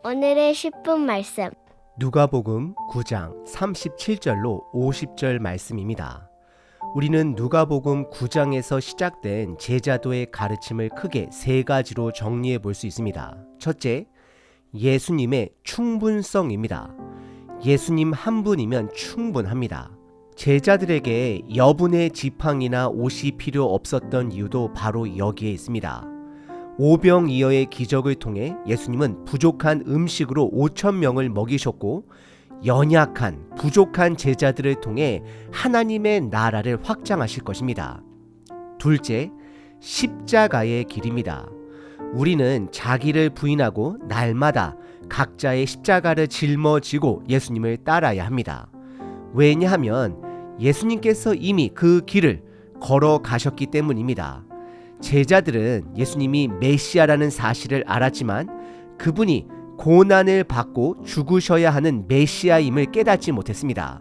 오늘의 10분 말씀. 누가복음 9장 37절로 50절 말씀입니다. 우리는 누가복음 9장에서 시작된 제자도의 가르침을 크게 세 가지로 정리해 볼 수 있습니다. 첫째, 예수님의 충분성입니다. 예수님 한 분이면 충분합니다. 제자들에게 여분의 지팡이나 옷이 필요 없었던 이유도 바로 여기에 있습니다. 오병이어의 기적을 통해 예수님은 부족한 음식으로 5,000명을 먹이셨고, 연약한 부족한 제자들을 통해 하나님의 나라를 확장하실 것입니다. 둘째, 십자가의 길입니다. 우리는 자기를 부인하고 날마다 각자의 십자가를 짊어지고 예수님을 따라야 합니다. 왜냐하면 예수님께서 이미 그 길을 걸어가셨기 때문입니다. 제자들은 예수님이 메시아라는 사실을 알았지만 그분이 고난을 받고 죽으셔야 하는 메시아임을 깨닫지 못했습니다.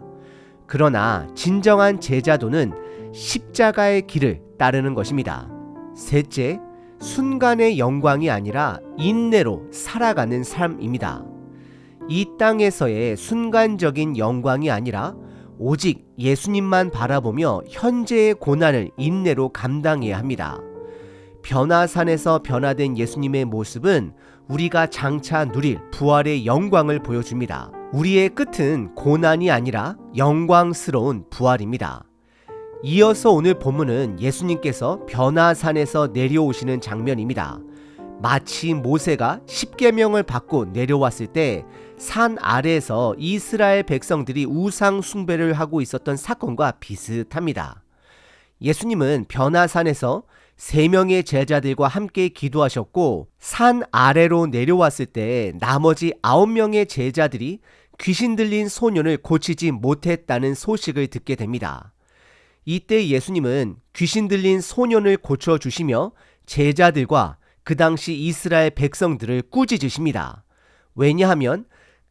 그러나 진정한 제자도는 십자가의 길을 따르는 것입니다. 셋째, 순간의 영광이 아니라 인내로 살아가는 삶입니다. 이 땅에서의 순간적인 영광이 아니라 오직 예수님만 바라보며 현재의 고난을 인내로 감당해야 합니다. 변화산에서 변화된 예수님의 모습은 우리가 장차 누릴 부활의 영광을 보여줍니다. 우리의 끝은 고난이 아니라 영광스러운 부활입니다. 이어서 오늘 본문은 예수님께서 변화산에서 내려오시는 장면입니다. 마치 모세가 십계명을 받고 내려왔을 때 산 아래에서 이스라엘 백성들이 우상 숭배를 하고 있었던 사건과 비슷합니다. 예수님은 변화산에서 3명의 제자들과 함께 기도하셨고, 산 아래로 내려왔을 때 나머지 9명의 제자들이 귀신 들린 소년을 고치지 못했다는 소식을 듣게 됩니다. 이때 예수님은 귀신 들린 소년을 고쳐주시며 제자들과 그 당시 이스라엘 백성들을 꾸짖으십니다. 왜냐하면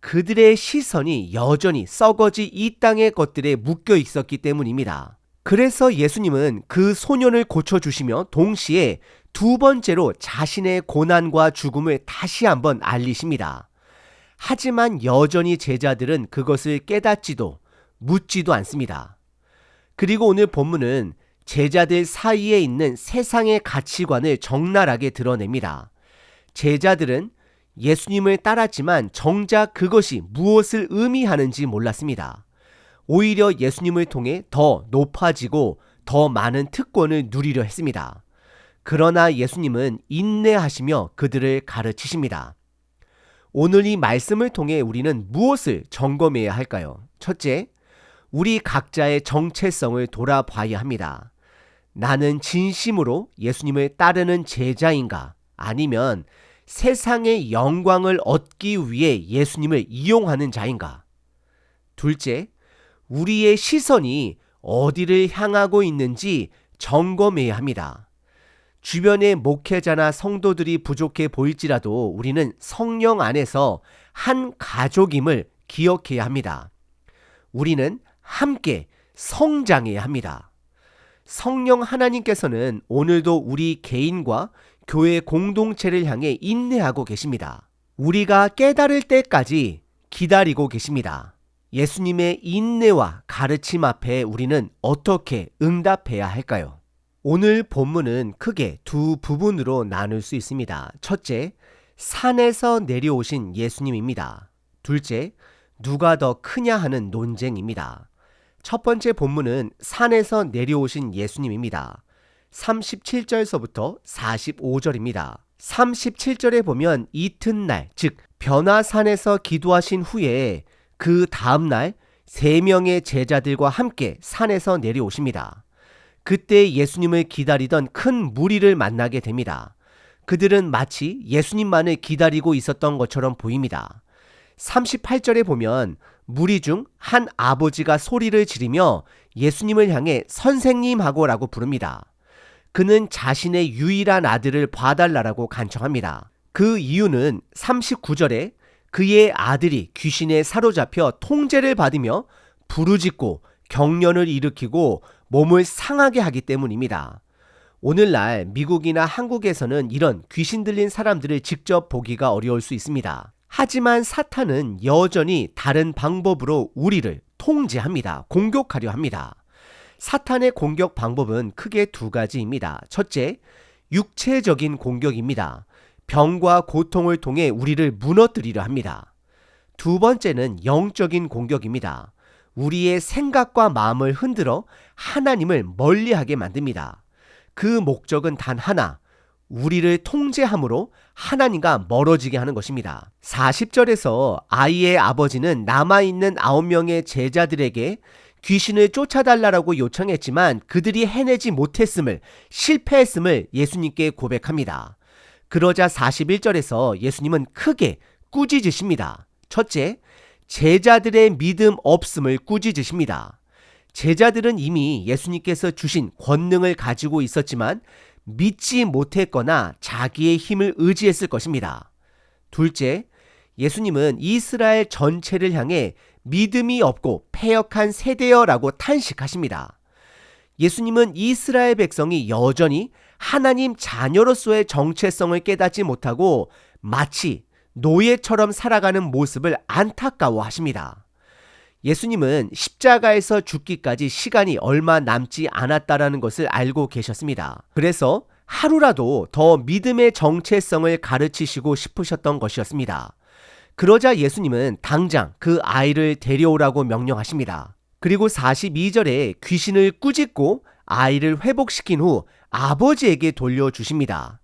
그들의 시선이 여전히 썩어지 이 땅의 것들에 묶여 있었기 때문입니다. 그래서 예수님은 그 소년을 고쳐주시며 동시에 두 번째로 자신의 고난과 죽음을 다시 한번 알리십니다. 하지만 여전히 제자들은 그것을 깨닫지도 묻지도 않습니다. 그리고 오늘 본문은 제자들 사이에 있는 세상의 가치관을 적나라하게 드러냅니다. 제자들은 예수님을 따랐지만 정작 그것이 무엇을 의미하는지 몰랐습니다. 오히려 예수님을 통해 더 높아지고 더 많은 특권을 누리려 했습니다. 그러나 예수님은 인내하시며 그들을 가르치십니다. 오늘 이 말씀을 통해 우리는 무엇을 점검해야 할까요? 첫째, 우리 각자의 정체성을 돌아봐야 합니다. 나는 진심으로 예수님을 따르는 제자인가? 아니면 세상의 영광을 얻기 위해 예수님을 이용하는 자인가? 둘째, 우리의 시선이 어디를 향하고 있는지 점검해야 합니다. 주변의 목회자나 성도들이 부족해 보일지라도 우리는 성령 안에서 한 가족임을 기억해야 합니다. 우리는 함께 성장해야 합니다. 성령 하나님께서는 오늘도 우리 개인과 교회 공동체를 향해 인내하고 계십니다. 우리가 깨달을 때까지 기다리고 계십니다. 예수님의 인내와 가르침 앞에 우리는 어떻게 응답해야 할까요? 오늘 본문은 크게 두 부분으로 나눌 수 있습니다. 첫째, 산에서 내려오신 예수님입니다. 둘째, 누가 더 크냐 하는 논쟁입니다. 첫 번째 본문은 산에서 내려오신 예수님입니다. 37절서부터 45절입니다. 37절에 보면 이튿날, 즉 변화산에서 기도하신 후에 그 다음날 3명의 제자들과 함께 산에서 내려오십니다. 그때 예수님을 기다리던 큰 무리를 만나게 됩니다. 그들은 마치 예수님만을 기다리고 있었던 것처럼 보입니다. 38절에 보면 무리 중 한 아버지가 소리를 지르며 예수님을 향해 선생님하고 라고 부릅니다. 그는 자신의 유일한 아들을 봐달라고 간청합니다. 그 이유는 39절에 그의 아들이 귀신에 사로잡혀 통제를 받으며 부르짖고 경련을 일으키고 몸을 상하게 하기 때문입니다. 오늘날 미국이나 한국에서는 이런 귀신 들린 사람들을 직접 보기가 어려울 수 있습니다. 하지만 사탄은 여전히 다른 방법으로 우리를 통제합니다. 공격하려 합니다. 사탄의 공격 방법은 크게 두 가지입니다. 첫째, 육체적인 공격입니다. 병과 고통을 통해 우리를 무너뜨리려 합니다. 두 번째는 영적인 공격입니다. 우리의 생각과 마음을 흔들어 하나님을 멀리하게 만듭니다. 그 목적은 단 하나, 우리를 통제함으로 하나님과 멀어지게 하는 것입니다. 40절에서 아이의 아버지는 남아있는 9명의 제자들에게 귀신을 쫓아달라고 요청했지만 그들이 해내지 못했음을, 실패했음을 예수님께 고백합니다. 그러자 41절에서 예수님은 크게 꾸짖으십니다. 첫째, 제자들의 믿음 없음을 꾸짖으십니다. 제자들은 이미 예수님께서 주신 권능을 가지고 있었지만 믿지 못했거나 자기의 힘을 의지했을 것입니다. 둘째, 예수님은 이스라엘 전체를 향해 믿음이 없고 패역한 세대여라고 탄식하십니다. 예수님은 이스라엘 백성이 여전히 하나님 자녀로서의 정체성을 깨닫지 못하고 마치 노예처럼 살아가는 모습을 안타까워하십니다. 예수님은 십자가에서 죽기까지 시간이 얼마 남지 않았다라는 것을 알고 계셨습니다. 그래서 하루라도 더 믿음의 정체성을 가르치시고 싶으셨던 것이었습니다. 그러자 예수님은 당장 그 아이를 데려오라고 명령하십니다. 그리고 42절에 귀신을 꾸짖고 아이를 회복시킨 후 아버지에게 돌려주십니다.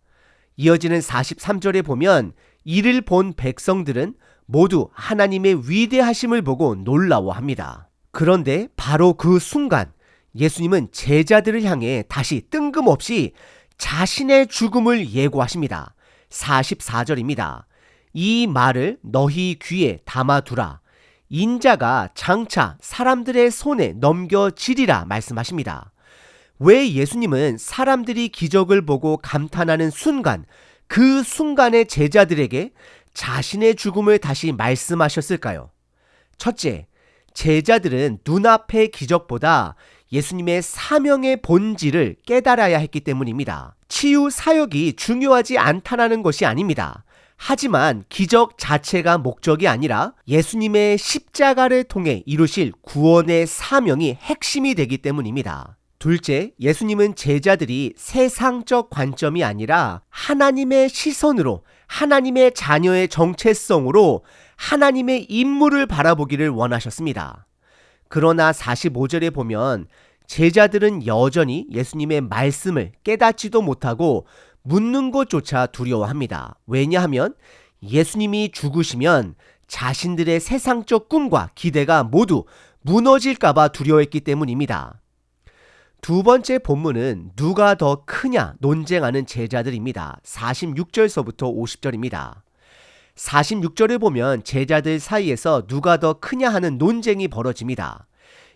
이어지는 43절에 보면 이를 본 백성들은 모두 하나님의 위대하심을 보고 놀라워합니다. 그런데 바로 그 순간 예수님은 제자들을 향해 다시 뜬금없이 자신의 죽음을 예고하십니다. 44절입니다. 이 말을 너희 귀에 담아두라. 인자가 장차 사람들의 손에 넘겨지리라 말씀하십니다. 왜 예수님은 사람들이 기적을 보고 감탄하는 순간, 그 순간의 제자들에게 자신의 죽음을 다시 말씀하셨을까요? 첫째, 제자들은 눈앞의 기적보다 예수님의 사명의 본질을 깨달아야 했기 때문입니다. 치유 사역이 중요하지 않다는 것이 아닙니다. 하지만 기적 자체가 목적이 아니라 예수님의 십자가를 통해 이루실 구원의 사명이 핵심이 되기 때문입니다. 둘째, 예수님은 제자들이 세상적 관점이 아니라 하나님의 시선으로, 하나님의 자녀의 정체성으로 하나님의 임무를 바라보기를 원하셨습니다. 그러나 45절에 보면 제자들은 여전히 예수님의 말씀을 깨닫지도 못하고 묻는 것조차 두려워합니다. 왜냐하면 예수님이 죽으시면 자신들의 세상적 꿈과 기대가 모두 무너질까봐 두려워했기 때문입니다. 두 번째 본문은 누가 더 크냐 논쟁하는 제자들입니다. 46절서부터 50절입니다. 46절을 보면 제자들 사이에서 누가 더 크냐 하는 논쟁이 벌어집니다.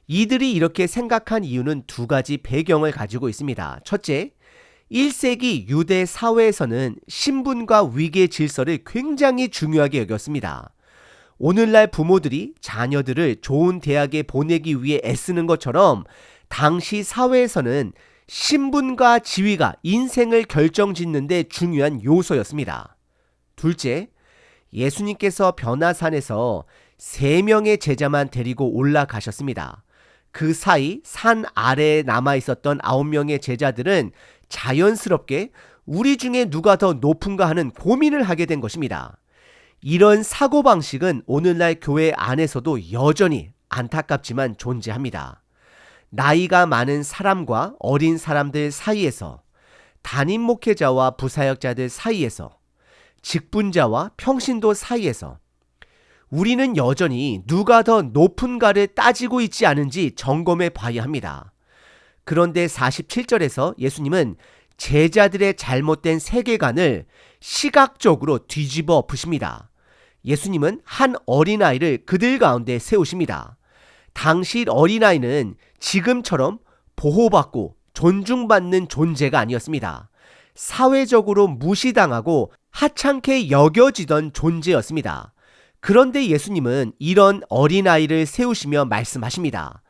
이들이 이렇게 생각한 이유는 두 가지 배경을 가지고 있습니다. 첫째, 1세기 유대 사회에서는 신분과 위계 질서를 굉장히 중요하게 여겼습니다. 오늘날 부모들이 자녀들을 좋은 대학에 보내기 위해 애쓰는 것처럼 당시 사회에서는 신분과 지위가 인생을 결정짓는 데 중요한 요소였습니다. 둘째, 예수님께서 변화산에서 3명의 제자만 데리고 올라가셨습니다. 그 사이 산 아래에 남아있었던 9명의 제자들은 자연스럽게 우리 중에 누가 더 높은가 하는 고민을 하게 된 것입니다. 이런 사고방식은 오늘날 교회 안에서도 여전히 안타깝지만 존재합니다. 나이가 많은 사람과 어린 사람들 사이에서, 담임 목회자와 부사역자들 사이에서, 직분자와 평신도 사이에서 우리는 여전히 누가 더 높은가를 따지고 있지 않은지 점검해 봐야 합니다. 그런데 47절에서 예수님은 제자들의 잘못된 세계관을 시각적으로 뒤집어 엎으십니다. 예수님은 한 어린아이를 그들 가운데 세우십니다. 당시 어린아이는 지금처럼 보호받고 존중받는 존재가 아니었습니다. 사회적으로 무시당하고 하찮게 여겨지던 존재였습니다. 그런데 예수님은 이런 어린아이를 세우시며 말씀하십니다.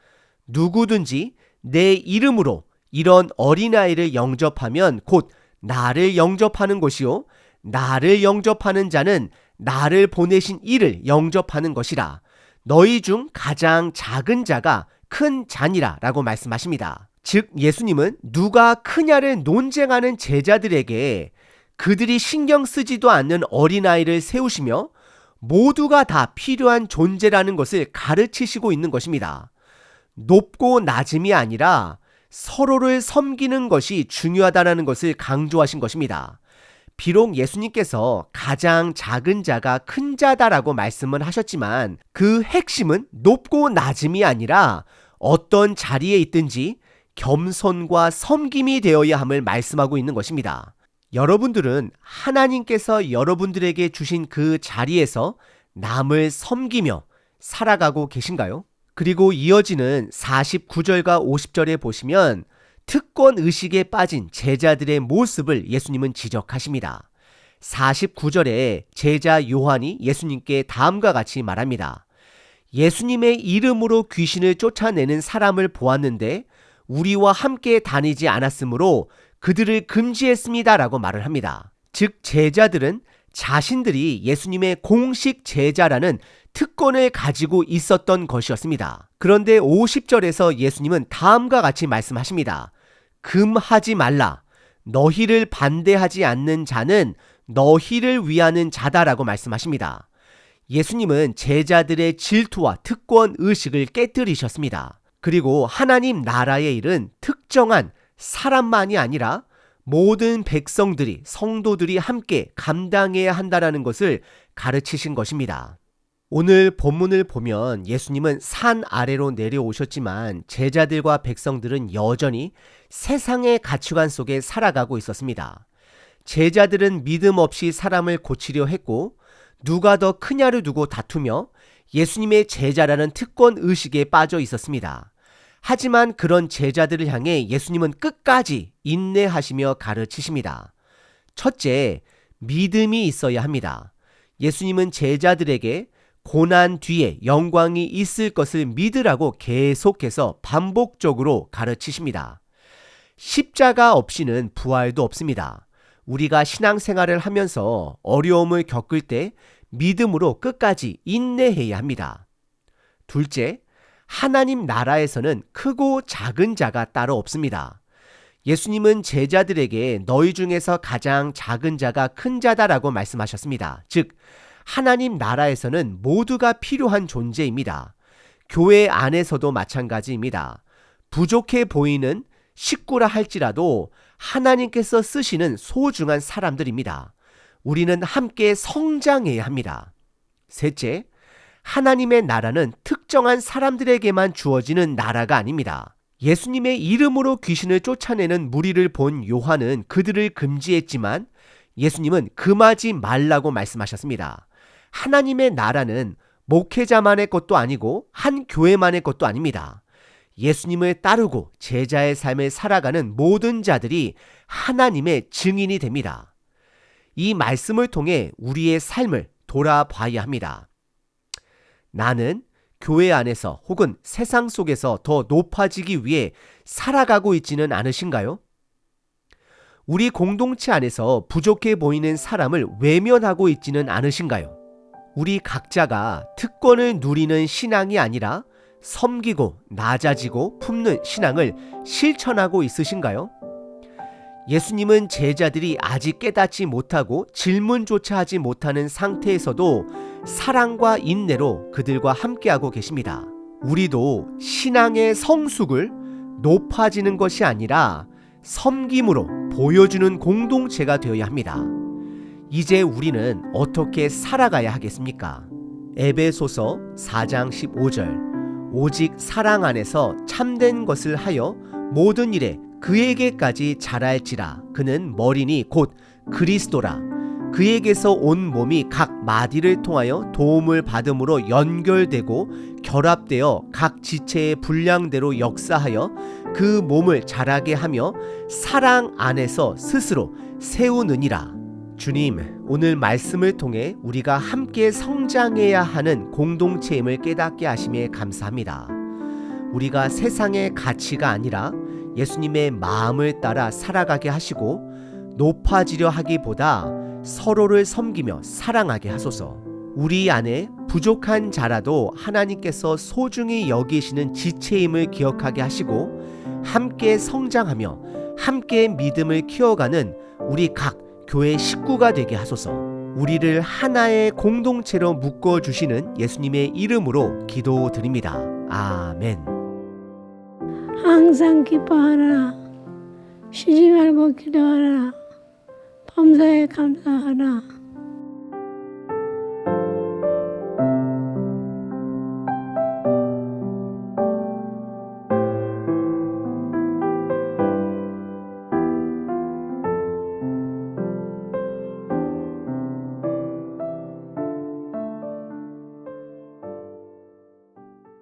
누구든지 내 이름으로 이런 어린아이를 영접하면 곧 나를 영접하는 것이요, 나를 영접하는 자는 나를 보내신 이를 영접하는 것이라. 너희 중 가장 작은 자가 큰 자니라 라고 말씀하십니다. 즉 예수님은 누가 크냐를 논쟁하는 제자들에게 그들이 신경 쓰지도 않는 어린아이를 세우시며 모두가 다 필요한 존재라는 것을 가르치시고 있는 것입니다. 높고 낮음이 아니라 서로를 섬기는 것이 중요하다는 것을 강조하신 것입니다. 비록 예수님께서 가장 작은 자가 큰 자다라고 말씀을 하셨지만 그 핵심은 높고 낮음이 아니라 어떤 자리에 있든지 겸손과 섬김이 되어야 함을 말씀하고 있는 것입니다. 여러분들은 하나님께서 여러분들에게 주신 그 자리에서 남을 섬기며 살아가고 계신가요? 그리고 이어지는 49절과 50절에 보시면 특권 의식에 빠진 제자들의 모습을 예수님은 지적하십니다. 49절에 제자 요한이 예수님께 다음과 같이 말합니다. 예수님의 이름으로 귀신을 쫓아내는 사람을 보았는데 우리와 함께 다니지 않았으므로 그들을 금지했습니다 라고 말을 합니다. 즉 제자들은 자신들이 예수님의 공식 제자라는 특권을 가지고 있었던 것이었습니다. 그런데 50절에서 예수님은 다음과 같이 말씀하십니다. 금하지 말라. 너희를 반대하지 않는 자는 너희를 위하는 자다라고 말씀하십니다. 예수님은 제자들의 질투와 특권 의식을 깨뜨리셨습니다. 그리고 하나님 나라의 일은 특정한 사람만이 아니라 모든 백성들이, 성도들이 함께 감당해야 한다는 것을 가르치신 것입니다. 오늘 본문을 보면 예수님은 산 아래로 내려오셨지만 제자들과 백성들은 여전히 세상의 가치관 속에 살아가고 있었습니다. 제자들은 믿음 없이 사람을 고치려 했고 누가 더 크냐를 두고 다투며 예수님의 제자라는 특권 의식에 빠져 있었습니다. 하지만 그런 제자들을 향해 예수님은 끝까지 인내하시며 가르치십니다. 첫째, 믿음이 있어야 합니다. 예수님은 제자들에게 고난 뒤에 영광이 있을 것을 믿으라고 계속해서 반복적으로 가르치십니다. 십자가 없이는 부활도 없습니다. 우리가 신앙생활을 하면서 어려움을 겪을 때 믿음으로 끝까지 인내해야 합니다. 둘째, 하나님 나라에서는 크고 작은 자가 따로 없습니다. 예수님은 제자들에게 너희 중에서 가장 작은 자가 큰 자다라고 말씀하셨습니다. 즉 하나님 나라에서는 모두가 필요한 존재입니다. 교회 안에서도 마찬가지입니다. 부족해 보이는 식구라 할지라도 하나님께서 쓰시는 소중한 사람들입니다. 우리는 함께 성장해야 합니다. 셋째, 하나님의 나라는 특정한 사람들에게만 주어지는 나라가 아닙니다. 예수님의 이름으로 귀신을 쫓아내는 무리를 본 요한은 그들을 금지했지만 예수님은 금하지 말라고 말씀하셨습니다. 하나님의 나라는 목회자만의 것도 아니고 한 교회만의 것도 아닙니다. 예수님을 따르고 제자의 삶을 살아가는 모든 자들이 하나님의 증인이 됩니다. 이 말씀을 통해 우리의 삶을 돌아봐야 합니다. 나는 교회 안에서 혹은 세상 속에서 더 높아지기 위해 살아가고 있지는 않으신가요? 우리 공동체 안에서 부족해 보이는 사람을 외면하고 있지는 않으신가요? 우리 각자가 특권을 누리는 신앙이 아니라 섬기고 낮아지고 품는 신앙을 실천하고 있으신가요? 예수님은 제자들이 아직 깨닫지 못하고 질문조차 하지 못하는 상태에서도 사랑과 인내로 그들과 함께하고 계십니다. 우리도 신앙의 성숙을 높아지는 것이 아니라 섬김으로 보여주는 공동체가 되어야 합니다. 이제 우리는 어떻게 살아가야 하겠습니까? 에베소서 4장 15절 오직 사랑 안에서 참된 것을 하여 모든 일에 그에게까지 자랄지라. 그는 머리니 곧 그리스도라. 그에게서 온 몸이 각 마디를 통하여 도움을 받음으로 연결되고 결합되어 각 지체의 분량대로 역사하여 그 몸을 자라게 하며 사랑 안에서 스스로 세우느니라. 주님, 오늘 말씀을 통해 우리가 함께 성장해야 하는 공동체임을 깨닫게 하심에 감사합니다. 우리가 세상의 가치가 아니라 예수님의 마음을 따라 살아가게 하시고 높아지려 하기보다 서로를 섬기며 사랑하게 하소서. 우리 안에 부족한 자라도 하나님께서 소중히 여기시는 지체임을 기억하게 하시고 함께 성장하며 함께 믿음을 키워가는 우리 각 교회 식구가 되게 하소서. 우리를 하나의 공동체로 묶어주시는 예수님의 이름으로 기도드립니다. 아멘. 항상 기뻐하라. 쉬지 말고 기도하라. 범사에 감사하라.